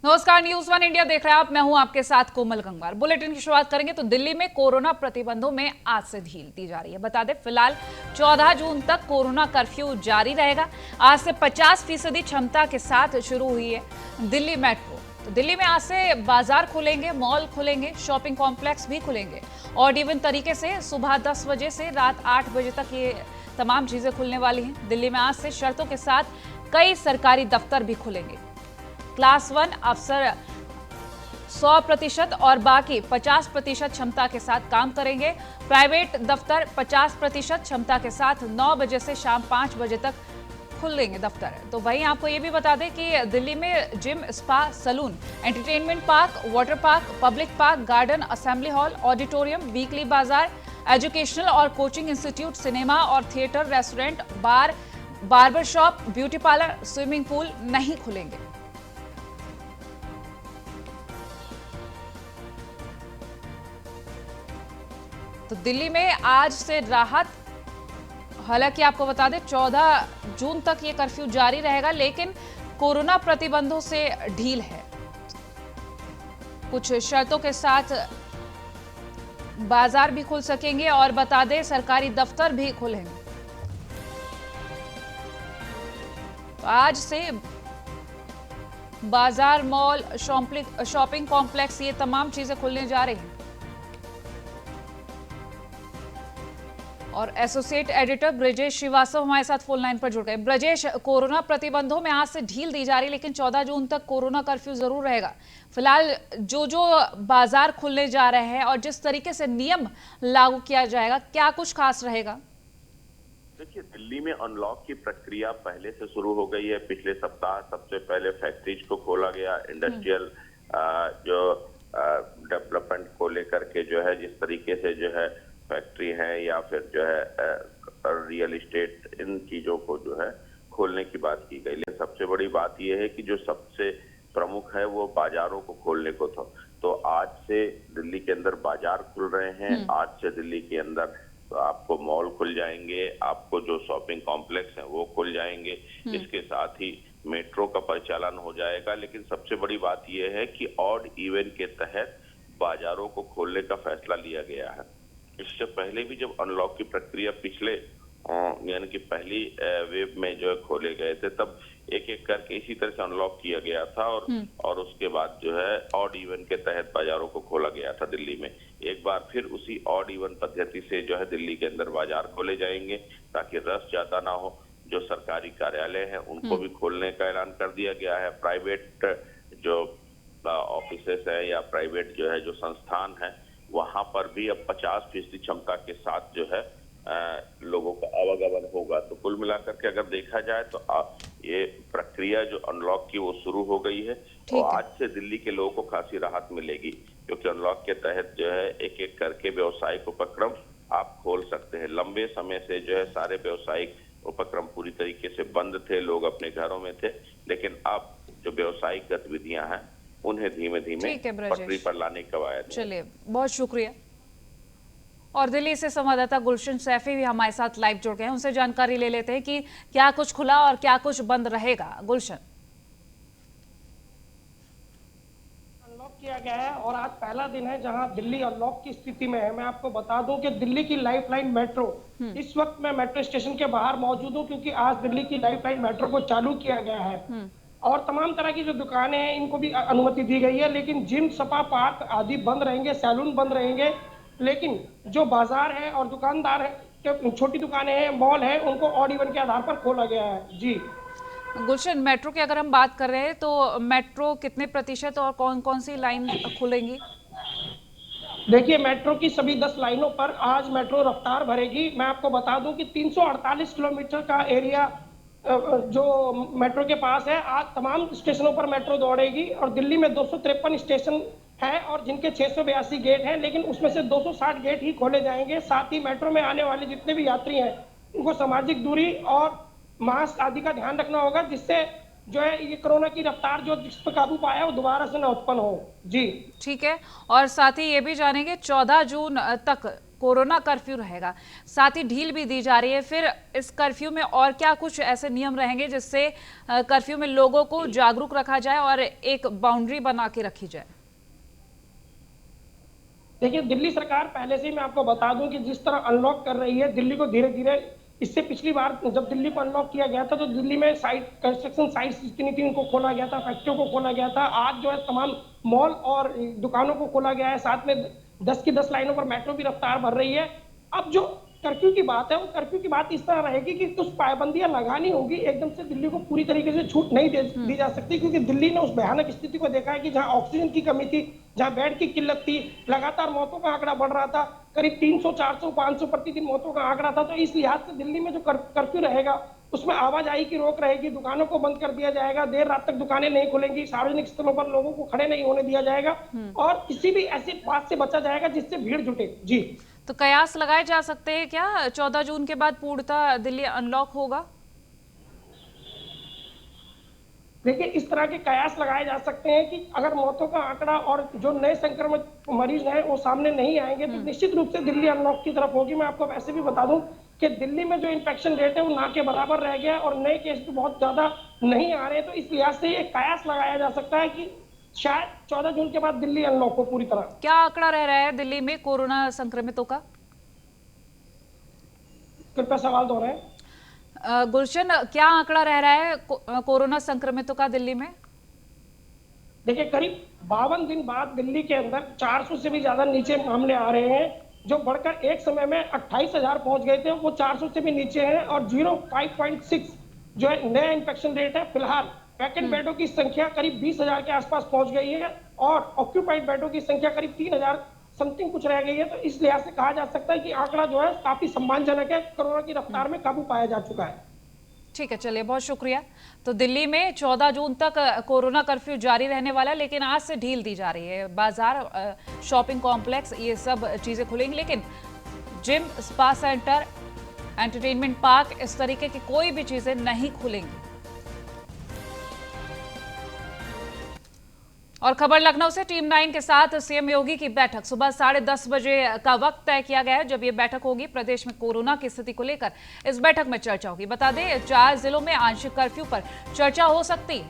नमस्कार, news one India देख रहे हैं आप। मैं हूं आपके साथ कोमल गंगवार। बुलेटिन की शुरुआत करेंगे तो दिल्ली में कोरोना प्रतिबंधों में आज से ढील दी जा रही है। बता दें, फिलहाल 14 जून तक कोरोना कर्फ्यू जारी रहेगा। आज से 50% क्षमता के साथ शुरू हुई है दिल्ली मेट्रो। तो दिल्ली में आज से बाजार खुलेंगे, मॉल खुलेंगे, शॉपिंग कॉम्प्लेक्स भी खुलेंगे और इवन तरीके से सुबह 10 बजे से रात 8 बजे तक ये तमाम चीजें खुलने वाली हैं। दिल्ली में आज से शर्तों के साथ कई सरकारी दफ्तर भी खुलेंगे। क्लास 1 अफसर 100% और बाकी 50% क्षमता के साथ काम करेंगे। प्राइवेट दफ्तर 50% क्षमता के साथ 9 बजे से शाम 5 बजे तक खुलेंगे दफ्तर। तो वहीं आपको ये भी बता दें कि दिल्ली में gym, spa, salon, entertainment park, water park, public park, garden, assembly hall, auditorium, weekly बाजार, एजुकेशनल और कोचिंग इंस्टीट्यूट, सिनेमा और theatre, restaurant, bar, barber shop, beauty parlour, swimming pool नहीं खुलेंगे। तो दिल्ली में आज से राहत। हालांकि आपको बता दें 14 जून तक ये कर्फ्यू जारी रहेगा, लेकिन कोरोना प्रतिबंधों से ढील है। कुछ शर्तों के साथ बाजार भी खुल सकेंगे और बता दें सरकारी दफ्तर भी खुलेंगे। तो आज से बाजार, मॉल, शॉपिंग कॉम्प्लेक्स, ये तमाम चीजें खुलने जा रही हैं। और एसोसिएट एडिटर ब्रजेश श्रीवास्तव हमारे साथ फोन लाइन पर जुड़ गए। ब्रजेश, कोरोना प्रतिबंधों में आज से ढील दी जा रही है, लेकिन 14 जून तक कोरोना कर्फ्यू जरूर रहेगा। फिलहाल जो बाजार खुलने जा रहे हैं और जिस तरीके से नियम लागू किया जाएगा, क्या कुछ खास रहेगा? देखिए, दिल्ली में अनलॉक की प्रक्रिया पहले से शुरू हो गई है। पिछले सप्ताह सबसे पहले फैक्ट्रीज को खोला गया। इंडस्ट्रियल जो डेवलपमेंट को लेकर के जो है, जिस तरीके से जो है फैक्ट्री है या फिर जो है रियल एस्टेट, इन चीजों को जो है खोलने की बात की गई। लेकिन सबसे बड़ी बात यह है कि जो सबसे प्रमुख है वो बाजारों को खोलने को था। तो आज से दिल्ली के अंदर बाजार खुल रहे हैं। आज से दिल्ली के अंदर तो आपको मॉल खुल जाएंगे, आपको जो शॉपिंग कॉम्प्लेक्स हैं वो खुल जाएंगे। इसके साथ ही मेट्रो का परिचालन हो जाएगा। लेकिन सबसे बड़ी बात यह है कि ऑड इवन के तहत बाजारों को खोलने का फैसला लिया गया है। इससे पहले भी जब अनलॉक की प्रक्रिया पिछले यानी कि पहली वेव में जो है खोले गए थे, तब एक एक करके इसी तरह से अनलॉक किया गया था और उसके बाद जो है ऑड इवन के तहत बाजारों को खोला गया था दिल्ली में। एक बार फिर उसी ऑड इवन पद्धति से जो है दिल्ली के अंदर बाजार खोले जाएंगे, ताकि रश ज्यादा ना हो। जो सरकारी कार्यालय है उनको भी खोलने का ऐलान कर दिया गया है। प्राइवेट जो ऑफिसेस है या प्राइवेट जो है जो संस्थान है, वहां पर भी अब 50% क्षमता के साथ जो है लोगों का आवागमन होगा। तो कुल मिलाकर के अगर देखा जाए तो ये प्रक्रिया जो अनलॉक की वो शुरू हो गई है और आज से दिल्ली के लोगों को खासी राहत मिलेगी, क्योंकि अनलॉक के तहत जो है एक एक करके व्यावसायिक उपक्रम आप खोल सकते हैं। लंबे समय से जो है सारे व्यावसायिक उपक्रम पूरी तरीके से बंद थे, लोग अपने घरों में थे। लेकिन अब जो व्यावसायिक गतिविधियां हैं उन्हें धीमे धीमे पटरी पर लाने की कवायद। चलिए, बहुत शुक्रिया। और दिल्ली से संवाददाता गुलशन सैफी भी हमारे साथ लाइव जुड़ गए हैं। उनसे जानकारी ले लेते हैं कि क्या कुछ खुला और क्या कुछ बंद रहेगा। गुलशन, अनलॉक किया गया है और आज पहला दिन है जहां दिल्ली अनलॉक की स्थिति में है। मैं आपको बता दूं कि दिल्ली की लाइफलाइन मेट्रो, इस वक्त मैं मेट्रो स्टेशन के बाहर मौजूद हूं, क्योंकि आज दिल्ली की लाइफलाइन मेट्रो को चालू किया गया है और तमाम तरह की जो दुकानें हैं इनको भी अनुमति दी गई है। लेकिन जिम, सपा, पार्क आदि बंद रहेंगे, सैलून बंद रहेंगे। लेकिन जो बाजार है और दुकानदार है, छोटी दुकानें हैं, मॉल है, उनको ऑड इवन के आधार पर खोला गया है। जी गुलशन, मेट्रो की अगर हम बात कर रहे हैं तो मेट्रो कितने प्रतिशत और कौन कौन सी लाइन खुलेंगी? देखिए, मेट्रो की सभी 10 लाइनों पर आज मेट्रो रफ्तार भरेगी। मैं आपको बता दूं कि 348 किलोमीटर का एरिया जो मेट्रो के पास है, आज तमाम स्टेशनों पर मेट्रो दौड़ेगी। और दिल्ली में 253 स्टेशन है और जिनके 682 गेट हैं, लेकिन उसमें से 260 गेट ही खोले जाएंगे। साथ ही मेट्रो में आने वाले जितने भी यात्री हैं उनको सामाजिक दूरी और मास्क आदि का ध्यान रखना होगा, जिससे जो है ये कोरोना की रफ्तार जो जिस पर काबू पाया वो दोबारा से न उत्पन्न हो। जी ठीक है। और साथ ही ये भी जानेंगे 14 जून तक कोरोना कर्फ्यू रहेगा, साथ ही ढील भी दी जा रही है। फिर इस कर्फ्यू में और क्या कुछ ऐसे नियम रहेंगे जिससे कर्फ्यू में लोगों को जागरूक रखा जाए और एक बाउंड्री बना के रखी जाए? देखिए, दिल्ली सरकार पहले से ही मैं आपको बता दूं कि जिस तरह अनलॉक कर रही है दिल्ली को धीरे धीरे, इससे पिछली बार जब दिल्ली को अनलॉक किया गया था तो दिल्ली में साइट कंस्ट्रक्शन साइट्स जितनी थी उनको खोला गया था, फैक्ट्रियों को खोला गया था। आज जो है तमाम मॉल और दुकानों को खोला गया है, साथ में 10 की 10 लाइनों पर मेट्रो की रफ्तार बढ़ रही है। अब जो कर्फ्यू की बात है, वो कर्फ्यू की बात इस तरह रहेगी कि कुछ पाबंदियां लगानी होगी, एकदम से दिल्ली को पूरी तरीके से छूट नहीं दी जा सकती, क्योंकि दिल्ली ने उस भयानक स्थिति को देखा है कि जहां ऑक्सीजन की कमी थी, जहां बेड की किल्लत थी, लगातार मौतों का आंकड़ा बढ़ रहा था, करीब 300, 400, 500 प्रतिदिन मौतों का आंकड़ा था। तो इस लिहाज से दिल्ली में जो कर्फ्यू रहेगा उसमें आवाजाही की रोक रहेगी, दुकानों को बंद कर दिया जाएगा, देर रात तक दुकानें नहीं खुलेंगी, सार्वजनिक स्थलों पर लोगों को खड़े नहीं होने दिया जाएगा और किसी भी ऐसी बात से बचा जाएगा जिससे भीड़ जुटे। जी, तो कयास लगाए जा सकते हैं क्या 14 जून के बाद पूर्णतः दिल्ली अनलॉक होगा? देखिए, इस तरह के कयास लगाए जा सकते हैं कि अगर मौतों का आंकड़ा और जो नए संक्रमित मरीज हैं वो सामने नहीं आएंगे तो निश्चित रूप से दिल्ली अनलॉक की तरफ होगी। मैं आपको वैसे भी बता दूं कि दिल्ली में जो इन्फेक्शन रेट है वो ना के बराबर रह गया और नए केस भी बहुत ज्यादा नहीं आ रहे हैं। तो इस लिहाज से एक कयास लगाया जा सकता है कि शायद 14 जून के बाद दिल्ली अनलॉक हो पूरी तरह। क्या आंकड़ा रह रहा है दिल्ली में कोरोना संक्रमितों का? कृपया सवाल दोहराएं। गुलशन, क्या आंकड़ा रह रहा है कोरोना संक्रमितों का दिल्ली में? देखिए, करीब 52 दिन बाद दिल्ली के अंदर 400 से भी ज्यादा नीचे मामले आ रहे हैं, जो बढ़कर एक समय में 28,000 पहुंच गए थे, वो 400 से भी नीचे हैं और 05.6 जो है नया इन्फेक्शन रेट है। फिलहाल वैकेंट बेडों की संख्या करीब 20,000 के आसपास पहुंच गई है और ऑक्यूपाइड बेडों की संख्या करीब 3,000 समथिंग कुछ रह गई है। तो इस लिहाज से कहा जा सकता है कि आंकड़ा जो है काफी सम्मानजनक है, कोरोना की रफ्तार में काबू पाया जा चुका है। ठीक है, चलिए, बहुत शुक्रिया। तो दिल्ली में 14 जून तक कोरोना कर्फ्यू जारी रहने वाला है, लेकिन आज से ढील दी जा रही है। बाजार, शॉपिंग कॉम्प्लेक्स, ये सब चीजें खुलेंगी, लेकिन gym, spa centre, entertainment park, इस तरीके की कोई भी चीजें नहीं खुलेंगी। और खबर लखनऊ से, टीम 9 के साथ सीएम योगी की बैठक। सुबह 10:30 बजे का वक्त तय किया गया है जब ये बैठक होगी। प्रदेश में कोरोना की स्थिति को लेकर इस बैठक में चर्चा होगी। बता दें, 4 जिलों में आंशिक कर्फ्यू पर चर्चा हो सकती है।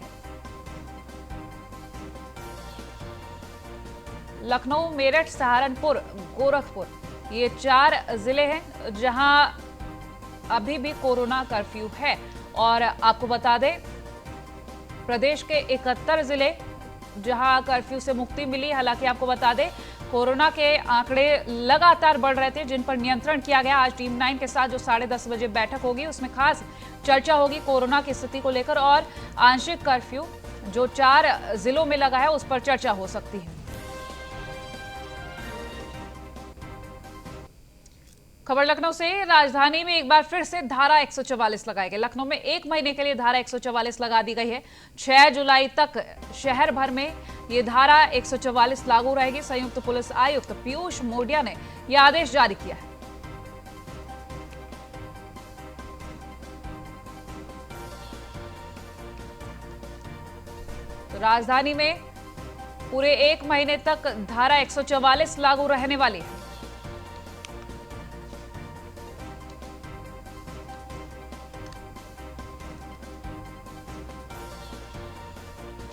लखनऊ, मेरठ, सहारनपुर, गोरखपुर, ये 4 जिले हैं जहां अभी भी कोरोना कर्फ्यू है। और आपको बता दें, प्रदेश के 71 जिले जहां कर्फ्यू से मुक्ति मिली। हालांकि आपको बता दें, कोरोना के आंकड़े लगातार बढ़ रहे थे, जिन पर नियंत्रण किया गया। आज टीम 9 के साथ जो 10:30 बजे बैठक होगी, उसमें खास चर्चा होगी कोरोना की स्थिति को लेकर और आंशिक कर्फ्यू जो 4 जिलों में लगा है उस पर चर्चा हो सकती है। खबर लखनऊ से, राजधानी में एक बार फिर से धारा 144 लगाई गई। लखनऊ में 1 महीने के लिए धारा 144 लगा दी गई है। 6 जुलाई तक शहर भर में ये धारा 144 लागू रहेगी। संयुक्त पुलिस आयुक्त पीयूष मोडिया ने यह आदेश जारी किया है। तो राजधानी में पूरे 1 महीने तक धारा 144 लागू रहने वाली है।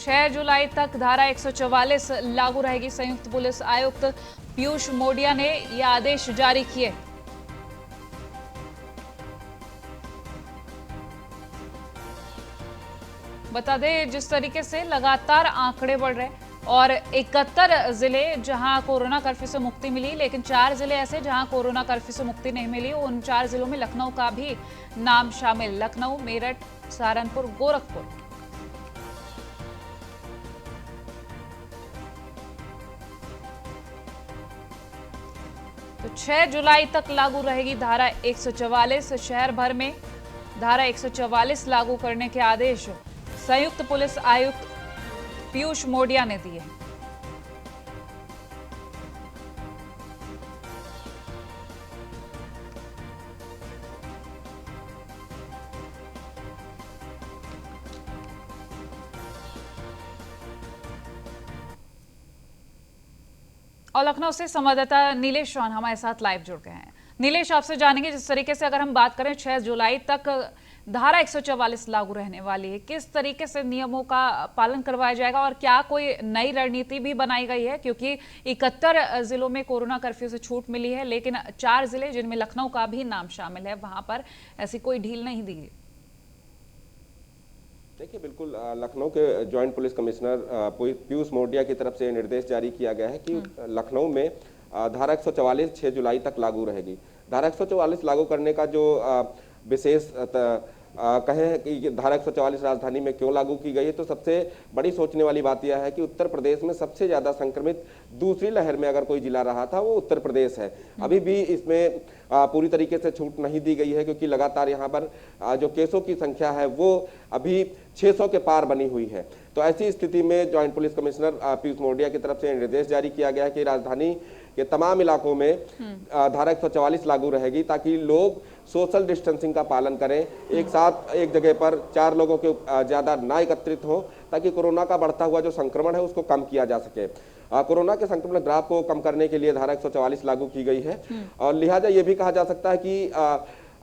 6 जुलाई तक धारा 144 लागू रहेगी। संयुक्त पुलिस आयुक्त पीयूष मोडिया ने यह आदेश जारी किए। बता दें, जिस तरीके से लगातार आंकड़े बढ़ रहे हैं और 71 जिले जहां कोरोना कर्फ्यू से मुक्ति मिली, लेकिन 4 जिले ऐसे जहां कोरोना कर्फ्यू से मुक्ति नहीं मिली। उन 4 जिलों में लखनऊ का भी नाम शामिल। लखनऊ, मेरठ, सहारनपुर, गोरखपुर। तो 6 जुलाई तक लागू रहेगी धारा 144। शहर भर में धारा 144 लागू करने के आदेश संयुक्त पुलिस आयुक्त पीयूष मोडिया ने दिए। और लखनऊ से संवाददाता नीलेश चौहान हमारे साथ लाइव जुड़ गए हैं। नीलेश, आपसे जानेंगे जिस तरीके से अगर हम बात करें 6 जुलाई तक धारा 144 लागू रहने वाली है, किस तरीके से नियमों का पालन करवाया जाएगा और क्या कोई नई रणनीति भी बनाई गई है? क्योंकि 71 जिलों में कोरोना कर्फ्यू से छूट मिली है, लेकिन 4 जिले जिनमें लखनऊ का भी नाम शामिल है, वहां पर ऐसी कोई ढील नहीं दी गई। देखिए, बिल्कुल लखनऊ के joint police commissioner Piyush Modiya की तरफ से निर्देश जारी किया गया है कि लखनऊ में धारा 144 6 जुलाई तक लागू रहेगी। धारा 144 लागू करने का जो विशेष कहें कि धारा 144 राजधानी में क्यों लागू की गई है, तो सबसे बड़ी सोचने वाली बात यह है कि उत्तर प्रदेश में सबसे ज्यादा संक्रमित दूसरी लहर में अगर कोई जिला रहा था वो उत्तर प्रदेश है। अभी भी इसमें पूरी तरीके से छूट नहीं दी गई है, क्योंकि लगातार यहाँ पर जो केसों की संख्या है वो अभी 600 के पार बनी हुई है। तो ऐसी स्थिति में joint police commissioner Piyush Modiya की तरफ से निर्देश जारी किया गया है कि राजधानी के तमाम इलाकों में धारा 144 लागू रहेगी, ताकि लोग सोशल डिस्टेंसिंग का पालन करें, एक साथ एक जगह पर 4 लोगों के ज्यादा ना एकत्रित हो, ताकि कोरोना का बढ़ता हुआ जो संक्रमण है उसको कम किया जा सके। कोरोना के संक्रमण ग्राफ को कम करने के लिए धारा 144 लागू की गई है और लिहाजा ये भी कहा जा सकता है कि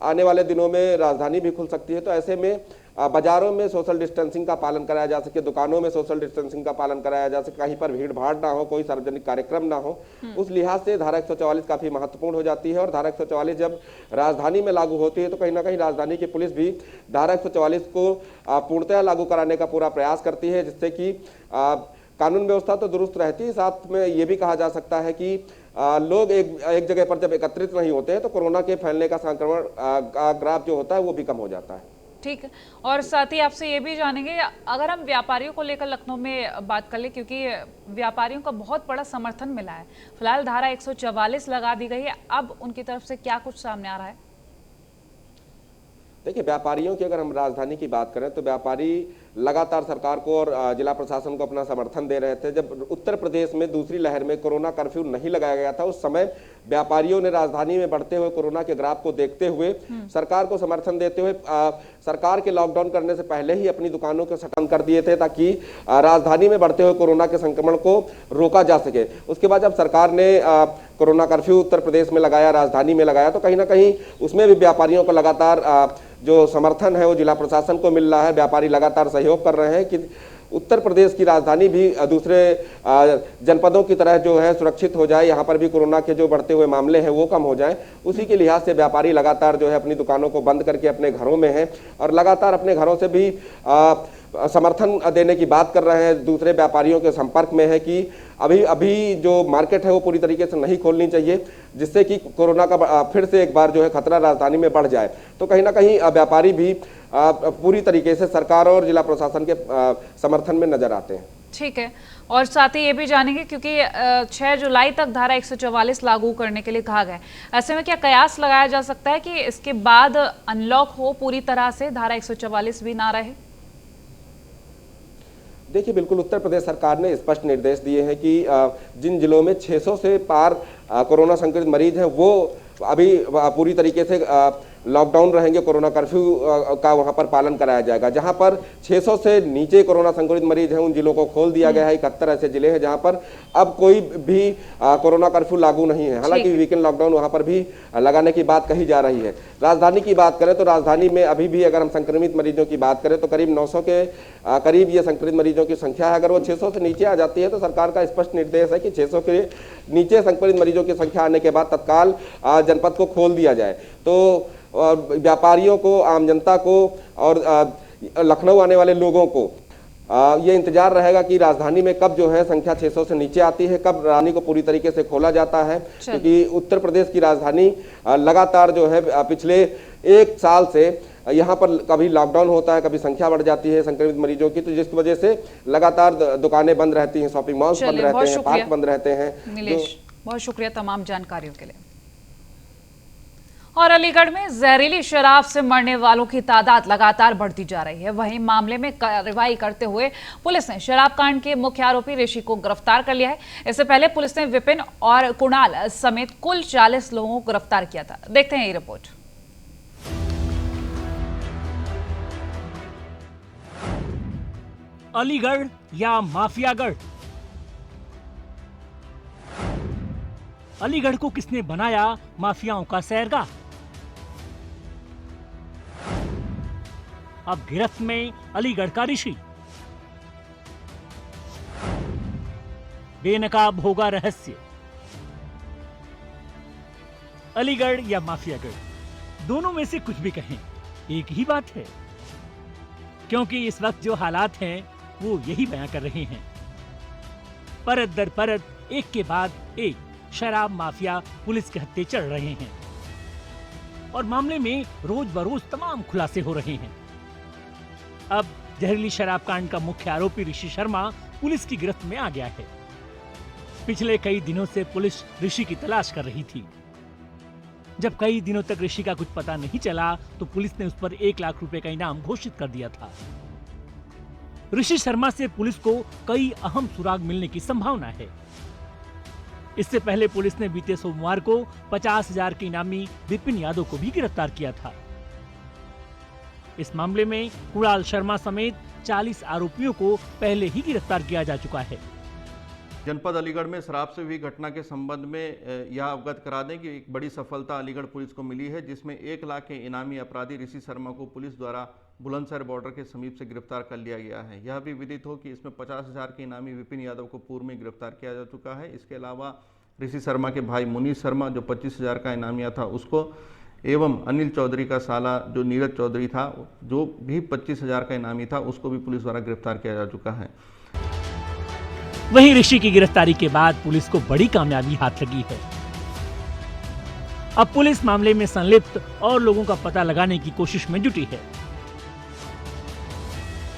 आने वाले दिनों में राजधानी भी खुल सकती है। तो ऐसे में बाजारों में सोशल डिस्टेंसिंग का पालन कराया जा सके, दुकानों में सोशल डिस्टेंसिंग का पालन कराया जा सके, कहीं पर भीड़ भाड़ ना हो, कोई सार्वजनिक कार्यक्रम ना हो, उस लिहाज से धारा 144 काफी महत्वपूर्ण हो जाती है। और धारा 144 जब राजधानी में लागू होती है तो कहीं ना कहीं राजधानी की पुलिस भी धारा 144 को पूर्णतः लागू कराने का पूरा प्रयास करती है, जिससे कि कानून व्यवस्था तो दुरुस्त रहती है, साथ में ये भी कहा जा सकता है कि लोग एक जगह पर जब एकत्रित नहीं होते हैं तो कोरोना के फैलने का संक्रमण का ग्राफ जो होता है वो भी कम हो जाता है। ठीक है, और साथ ही आपसे ये भी जानेंगे, अगर हम व्यापारियों को लेकर लखनऊ में बात कर ले, क्योंकि व्यापारियों का बहुत बड़ा समर्थन मिला है, फिलहाल धारा 144 लगा दी गई है, अब उनकी तरफ से क्या कुछ सामने आ रहा है? देखिए, व्यापारियों की अगर हम राजधानी की बात करें तो व्यापारी लगातार सरकार को और जिला प्रशासन को अपना समर्थन दे रहे थे। जब उत्तर प्रदेश में दूसरी लहर में कोरोना कर्फ्यू नहीं लगाया गया था, उस समय व्यापारियों ने राजधानी में बढ़ते हुए कोरोना के ग्राफ को देखते हुए सरकार को समर्थन देते हुए सरकार के लॉकडाउन करने से पहले ही अपनी दुकानों को शट डाउन कर दिए थे, ताकि राजधानी में बढ़ते हुए कोरोना के संक्रमण को रोका जा सके। उसके बाद जब सरकार ने कोरोना कर्फ्यू उत्तर प्रदेश में लगाया, राजधानी में लगाया, तो कहीं ना कहीं उसमें भी व्यापारियों को लगातार जो समर्थन है वो जिला प्रशासन को मिल रहा है। व्यापारी लगातार सहयोग कर रहे हैं कि उत्तर प्रदेश की राजधानी भी दूसरे जनपदों की तरह जो है सुरक्षित हो जाए, यहाँ पर भी कोरोना के जो बढ़ते हुए मामले हैं वो कम हो जाए। उसी के लिहाज से व्यापारी लगातार जो है अपनी दुकानों को बंद करके अपने घरों में हैं और लगातार अपने घरों से भी समर्थन देने की बात कर रहे हैं। दूसरे व्यापारियों के संपर्क में है कि अभी जो मार्केट है वो पूरी तरीके से नहीं खोलनी चाहिए, जिससे कि कोरोना का फिर से एक बार जो है खतरा राजधानी में बढ़ जाए। तो कहीं ना कहीं व्यापारी भी पूरी तरीके से सरकार और जिला प्रशासन के समर्थन में नजर आते हैं। ठीक है, और साथ ही ये भी जानेंगे, क्योंकि 6 जुलाई तक धारा 144 लागू करने के लिए कहा गया है, ऐसे में क्या कयास लगाया जा सकता है कि इसके बाद अनलॉक हो पूरी तरह से, धारा 144 भी ना रहे? देखिए, बिल्कुल उत्तर प्रदेश सरकार ने स्पष्ट निर्देश दिए हैं कि जिन जिलों में 600 से पार कोरोना संक्रमित मरीज हैं वो अभी पूरी तरीके से लॉकडाउन रहेंगे, कोरोना कर्फ्यू का वहां पर पालन कराया जाएगा। जहां पर 600 से नीचे कोरोना संक्रमित मरीज हैं उन जिलों को खोल दिया गया है। 71 ऐसे जिले हैं जहां पर अब कोई भी कोरोना कर्फ्यू लागू नहीं है। हालांकि वीकेंड लॉकडाउन वहां पर भी लगाने की बात कही जा रही है। राजधानी की बात करें तो राजधानी में अभी भी अगर हम संक्रमित मरीजों की बात करें तो करीब 900 के करीब ये संक्रमित मरीजों की संख्या है। अगर वो 600 से नीचे आ जाती है तो सरकार का स्पष्ट निर्देश है कि 600 के नीचे संक्रमित मरीजों की संख्या आने के बाद तत्काल जनपद को खोल दिया जाए। तो व्यापारियों को, आम जनता को और लखनऊ आने वाले लोगों को ये इंतजार रहेगा कि राजधानी में कब जो है संख्या 600 से नीचे आती है, कब राजधानी को पूरी तरीके से खोला जाता है। क्योंकि उत्तर प्रदेश की राजधानी लगातार जो है पिछले 1 साल से यहाँ पर कभी लॉकडाउन होता है, कभी संख्या बढ़ जाती है संक्रमित मरीजों की, तो जिसकी वजह से लगातार दुकानें बंद रहती हैं, शॉपिंग मॉल्स बंद रहते हैं, पार्क बंद रहते हैं। नीलेश, बहुत शुक्रिया तमाम जानकारियों के लिए। और अलीगढ़ में जहरीली शराब से मरने वालों की तादाद लगातार बढ़ती जा रही है। वहीं मामले में कार्रवाई करते हुए पुलिस ने शराब कांड के मुख्य आरोपी ऋषि को गिरफ्तार कर लिया है। इससे पहले पुलिस ने विपिन और कुणाल समेत कुल 40 लोगों को गिरफ्तार किया था। देखते हैं ये रिपोर्ट। अलीगढ़ या माफियागढ़, अलीगढ़ को किसने बनाया माफियाओं का सैरगाह? अब गिरफ्त में अलीगढ़ का ऋषि। बेनकाब होगा रहस्य। अलीगढ़ या माफियागढ़, दोनों में से कुछ भी कहें, एक ही बात है, क्योंकि इस वक्त जो हालात हैं वो यही बयां कर रहे हैं। परत दर परत एक के बाद एक शराब माफिया पुलिस के हत्थे चढ़ रहे हैं और मामले में रोज बरोज तमाम खुलासे हो रहे हैं। अब जहरीली शराब कांड का मुख्य आरोपी ऋषि शर्मा पुलिस की गिरफ्त में आ गया है। पिछले कई दिनों से पुलिस ऋषि की तलाश कर रही थी। जब कई दिनों तक ऋषि का कुछ पता नहीं चला तो पुलिस ने उस पर 1 लाख रुपए का इनाम घोषित कर दिया था। ऋषि शर्मा से पुलिस को कई अहम सुराग मिलने की संभावना है। इससे पहले पुलिस ने बीते सोमवार को 50,000 के इनामी विपिन यादव को भी गिरफ्तार किया था। इस मामले में कुणाल शर्मा समेत 40 आरोपियों को पहले ही गिरफ्तार किया जा चुका है। जनपद अलीगढ़ में शराब से हुई घटना के संबंध में यह अवगत करा दें कि एक बड़ी सफलता अलीगढ़ पुलिस को मिली है, जिसमें 1 लाख के इनामी अपराधी ऋषि शर्मा को पुलिस द्वारा बुलंदशहर बॉर्डर के समीप से गिरफ्तार कर लिया गया है। यह भी विदित हो कि इसमें 50,000 के इनामी विपिन यादव को पूर्व में गिरफ्तार किया जा चुका है। इसके अलावा ऋषि शर्मा के भाई मुनीष शर्मा जो 25,000 का इनामिया था उसको, एवं अनिल चौधरी का साला जो नीरज चौधरी था जो भी 25,000 का इनामी था, उसको भी पुलिस द्वारा गिरफ्तार किया जा चुका है। वहीं ऋषि की गिरफ्तारी के बाद पुलिस को बड़ी कामयाबी हाथ लगी है। अब पुलिस मामले में संलिप्त और लोगों का पता लगाने की कोशिश में जुटी है।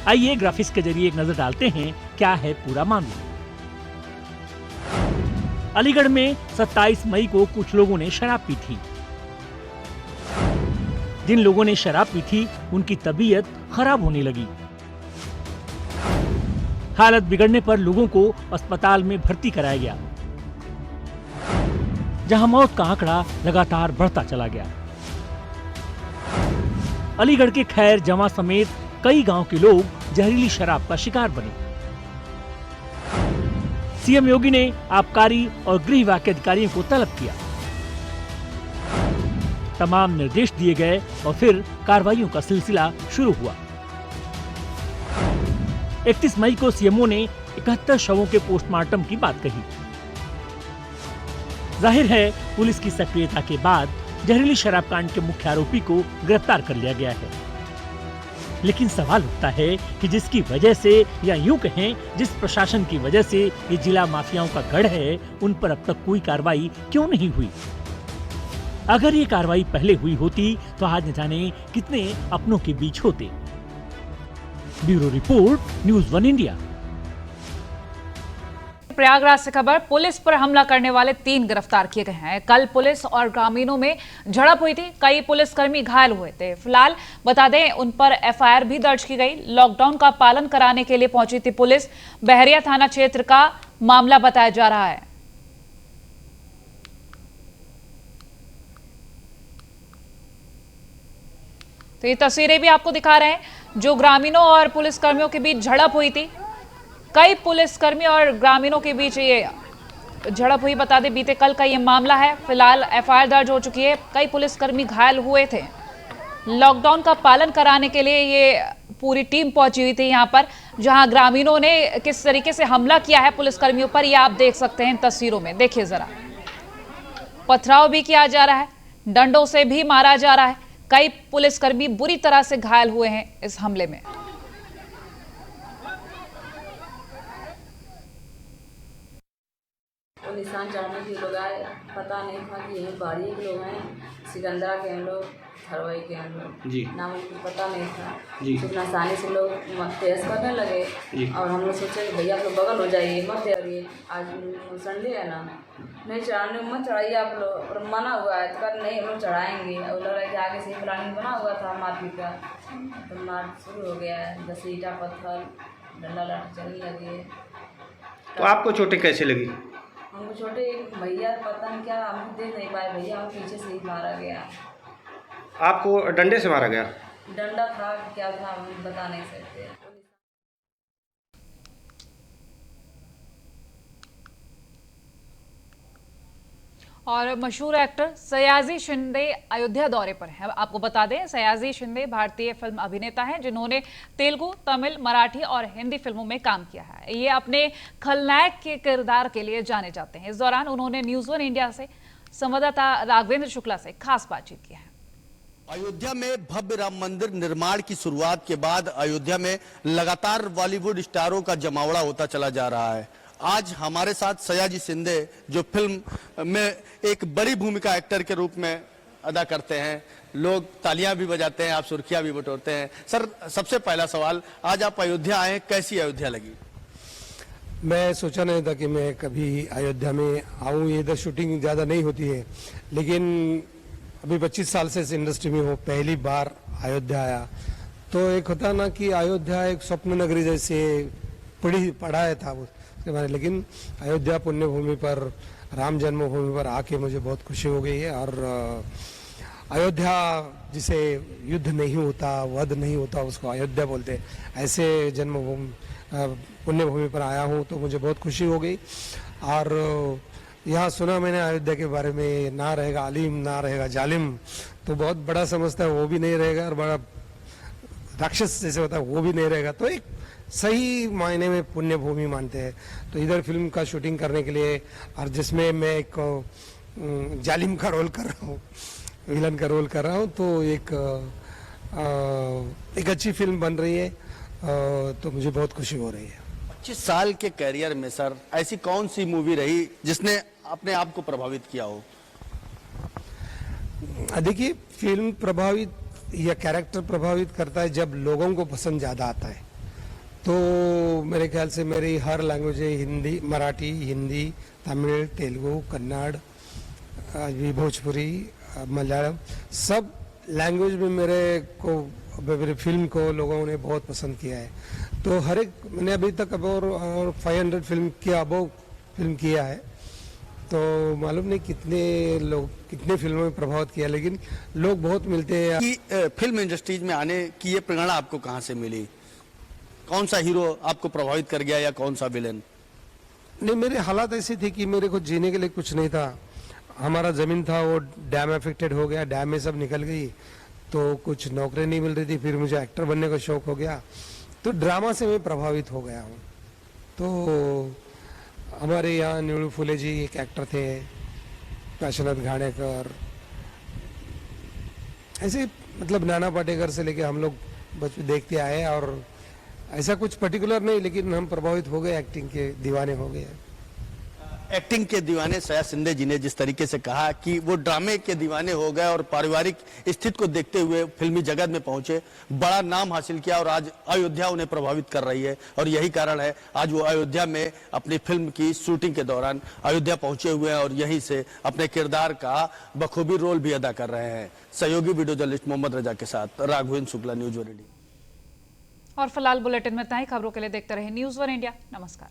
आइए ग्राफिक्स के जरिए एक नजर डालते हैं क्या है पूरा मामला। अलीगढ़ में 27 मई को कुछ लोगों ने शराब पी थी। जिन लोगों ने शराब पी थी उनकी तबीयत खराब होने लगी। हालत बिगड़ने पर लोगों को अस्पताल में भर्ती कराया गया, जहां मौत का आंकड़ा लगातार बढ़ता चला गया। अलीगढ़ के खैर जमा समेत कई गांव के लोग जहरीली शराब का शिकार बने। सीएम योगी ने आबकारी और गृह विभाग के अधिकारियों को तलब किया। तमाम निर्देश दिए गए और फिर कार्रवाइयों का सिलसिला शुरू हुआ। 31 मई को सीएमओ ने 71 शवों के पोस्टमार्टम की बात कही। जाहिर है पुलिस की सक्रियता के बाद जहरीली शराब कांड के मुख्य आरोपी को गिरफ्तार कर लिया गया है। लेकिन सवाल उठता है कि जिसकी वजह से या यूं कहें जिस प्रशासन की वजह से ये जिला माफियाओं का गढ़ है, उन पर अब तक कोई कार्रवाई क्यों नहीं हुई? अगर ये कार्रवाई पहले हुई होती तो आज न जाने कितने अपनों के बीच होते। Bureau report, news 1 India. Prayagraj से खबर, पुलिस पर हमला करने वाले 3 गिरफ्तार किए गए हैं। कल पुलिस और ग्रामीणों में झड़प हुई थी, कई पुलिसकर्मी घायल हुए थे। फिलहाल बता दें उन पर एफआईआर भी दर्ज की गई। लॉकडाउन का पालन कराने के लिए पहुंची थी पुलिस। बहरिया थाना क्षेत्र का मामला बताया जा रहा है। तो ये तस्वीरें भी आपको दिखा रहे हैं जो ग्रामीणों और पुलिसकर्मियों के बीच झड़प हुई थी। कई पुलिसकर्मी और ग्रामीणों के बीच ये झड़प हुई। बता दें बीते कल का ये मामला है। फिलहाल एफआईआर दर्ज हो चुकी है। कई पुलिसकर्मी घायल हुए थे। लॉकडाउन का पालन कराने के लिए ये पूरी टीम पहुंची हुई थी यहां पर, जहां ग्रामीणों ने किस तरीके से हमला किया है पुलिसकर्मियों पर, ये आप देख सकते हैं तस्वीरों में। देखिए जरा, पथराव भी किया जा रहा है, डंडों से भी मारा जा रहा है। कई पुलिसकर्मी बुरी तरह से घायल हुए हैं इस हमले में। वो निशान चढ़ने के लोग आए, पता नहीं था कि ये बाड़ी के लोग हैं, सिकंदरा के हैं लोग, हरवाई के हैं लोग जी, नाम पता नहीं था जी। इतना आसानी से लोग तेज करने लगे जी। और हम लोग सोचे कि भैया आप लोग बगल हो जाइए, मत तैयारिए, आज संडे है ना, नहीं चढ़ाने मत चढ़ाइए आप लोग। और मना हुआ है तो कर नहीं हम लोग चढ़ाएंगे। और लग रहा है कि आगे से प्लानिंग बना हुआ था मारपीट का, तो मार शुरू हो गया है। 10 ईंटा पत्थर डंडा लाठी चलने लगे। तो आपको चोटें कैसे लगी? हमको छोटे भैया पता नहीं क्या, हम देख नहीं पाए भैया, हम पीछे से ही मारा गया। आपको डंडे से मारा गया? डंडा था क्या था हम बता नहीं सकते। और मशहूर एक्टर सयाजी शिंदे अयोध्या दौरे पर हैं। आपको बता दें, सयाजी शिंदे भारतीय फिल्म अभिनेता हैं जिन्होंने तेलुगु, तमिल, मराठी और हिंदी फिल्मों में काम किया है। ये अपने खलनायक के किरदार के लिए जाने जाते हैं। इस दौरान उन्होंने न्यूज़ वन इंडिया से संवाददाता राघवेंद्र शुक्ला से खास बातचीत की है। अयोध्या में भव्य राम मंदिर निर्माण की शुरुआत के बाद अयोध्या में लगातार बॉलीवुड स्टारों का जमावड़ा होता चला जा रहा है। आज हमारे साथ सयाजी शिंदे, जो फिल्म में एक बड़ी भूमिका एक्टर के रूप में अदा करते हैं, लोग तालियां भी बजाते हैं, आप सुर्खियां भी बटोरते हैं। सर, सबसे पहला सवाल, आज आप अयोध्या आए, कैसी अयोध्या लगी? मैं सोचा नहीं था कि मैं कभी अयोध्या में आऊँ। इधर शूटिंग ज़्यादा नहीं होती है, लेकिन अभी 25 साल से इस इंडस्ट्री में हूँ, पहली बार अयोध्या आया। तो एक होता ना कि अयोध्या एक स्वप्न नगरी जैसे पढ़ाया था उसके बारे, लेकिन अयोध्या पुण्य भूमि पर, राम जन्मभूमि पर आके मुझे बहुत खुशी हो गई है। और अयोध्या जिसे युद्ध नहीं होता, वध नहीं होता, उसको अयोध्या बोलते हैं, ऐसे जन्मभूमि पुण्य भूमि पर आया हूँ तो मुझे बहुत खुशी हो गई। और यहाँ सुना मैंने अयोध्या के बारे में, ना रहेगा अलीम ना रहेगा जालिम, तो बहुत बड़ा समझता है वो भी नहीं रहेगा, और बड़ा राक्षस जैसे होता है वो भी नहीं रहेगा। तो एक सही मायने में पुण्य भूमि मानते हैं। तो इधर फिल्म का शूटिंग करने के लिए, और जिसमें मैं एक जालिम का रोल कर रहा हूँ, विलन का रोल कर रहा हूँ, तो एक अच्छी फिल्म बन रही है, तो मुझे बहुत खुशी हो रही है। 25 साल के कैरियर में सर, ऐसी कौन सी मूवी रही जिसने अपने आप को प्रभावित किया हो? देखिए, फिल्म प्रभावित या कैरेक्टर प्रभावित करता है जब लोगों को पसंद ज़्यादा आता है। तो मेरे ख्याल से मेरी हर लैंग्वेज है, हिंदी, मराठी, हिंदी, तमिल, तेलुगु, कन्नड़, भोजपुरी, मलयालम, सब लैंग्वेज में मेरे फिल्म को लोगों ने बहुत पसंद किया है। तो हर एक, मैंने अभी तक और 500 फिल्म के अबव फिल्म किया है, तो मालूम नहीं कितने फिल्मों में प्रभावित किया, लेकिन लोग बहुत मिलते हैं। कि फिल्म इंडस्ट्रीज में आने की ये प्रेरणा आपको कहाँ से मिली? कौन सा हीरो आपको प्रभावित कर गया या कौन सा विलेन? नहीं, मेरे हालात ऐसे थे कि मेरे को जीने के लिए कुछ नहीं था। हमारा ज़मीन था वो डैम अफेक्टेड हो गया, डैम में सब निकल गई, तो कुछ नौकरी नहीं मिल रही थी। फिर मुझे एक्टर बनने का शौक हो गया, तो ड्रामा से मैं प्रभावित हो गया हूँ। तो हमारे यहाँ नीलू फुले जी एक एक्टर थे, काशीनाथ घाणेकर, ऐसे मतलब नाना पाटेकर से लेके हम लोग बचपन देखते आए। और ऐसा कुछ पर्टिकुलर नहीं, लेकिन हम प्रभावित हो गए, एक्टिंग के दीवाने हो गए। एक्टिंग के दीवाने सयाजी शिंदे जी ने जिस तरीके से कहा कि वो ड्रामे के दीवाने हो गए और पारिवारिक स्थिति को देखते हुए फिल्मी जगत में पहुंचे, बड़ा नाम हासिल किया, और आज अयोध्या उन्हें प्रभावित कर रही है। और यही कारण है आज वो अयोध्या में अपनी फिल्म की शूटिंग के दौरान अयोध्या पहुंचे हुए हैं और यहीं से अपने किरदार का बखूबी रोल भी अदा कर रहे हैं। सहयोगी वीडियो जर्नलिस्ट मोहम्मद रजा के साथ Raghavendra Shukla, news one India. और फिलहाल बुलेटिन में इतना ही। खबरों के लिए देखते रहे न्यूज़ वन इंडिया। नमस्कार।